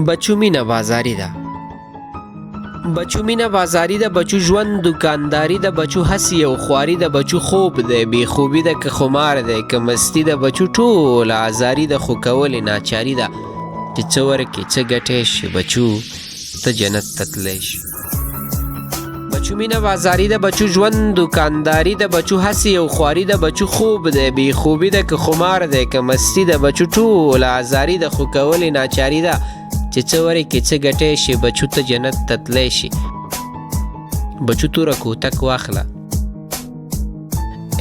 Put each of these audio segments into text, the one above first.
بچو مینه بازاري ده بچو مینه بازاري ده بچو ژوند دکانداري ده بچو هسي او خواري ده بچو خوب ده بې خوبي ده که خمار ده که مستی ده بچو ټول ازاري ده خو کولې ناچاري ده چې څه ورکې څه ګټې شي بچو ته جنت ته تللی شي بچو مینه بازاري ده بچو ژوند دکانداري ده بچو هسي او خواري ده بچو خوب ده بې خوبي ده که خمار ده که مستی ده بچو ټول ازاري ده خو کولې ناچاري ده چې څه ورکې څه ګټې شي بچو ته جنت ته تللی شي بچو توره کوتک واخله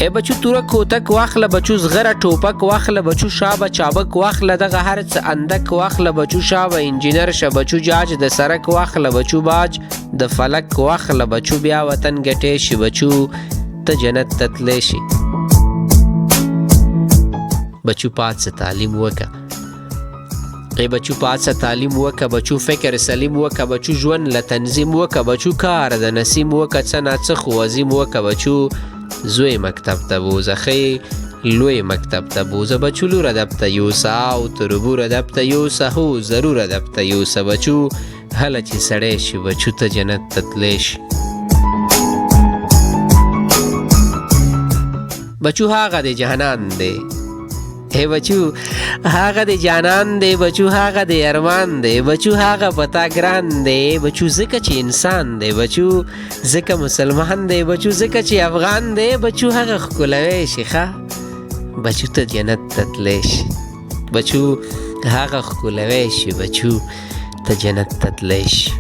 ای بچو توره کوتک واخله بچو زغره ټوپک واخله بچو شابه چابک واخله دغه هر څه اندک واخله بچو شابه انجینر شه بچو جاج د سرک واخله بچو باج د فلک واخله بچو بیا وطن ګټې شي بچو ته جنت ته تللی شي بچو پاڅه تعلیم وکړه ای بچو پاڅه تعلیم وکړه بچو فکر سلیم وکړه بچو ژوند له تنظیم وکړه بچو کار د نسیم وکړه څه ناڅه خو عظیم وکړه بچو زوی مکتب ته بوزه ښې لوی مکتب ته بوزه بچو لور ادب ته یوسه او تربور ادب ته یوسه هو ضرور ادب ته یوسه بچو هله چې سړی شي بچو ته جنت ته تللی شي بچو هغه د جهنان دی ای بچو هغه د جانان دی بچو هغه د ارمان دی بچو هغه پتا ګران دی بچو ځکه چې انسان دی بچو ځکه مسلمان دی بچو ځکه چې افغان دی بچو هغه ښکلوی شي ښه بچو ته جنت ته تللی شي بچو هغه ښکلوی شي بچو ته جنت ته تللی شي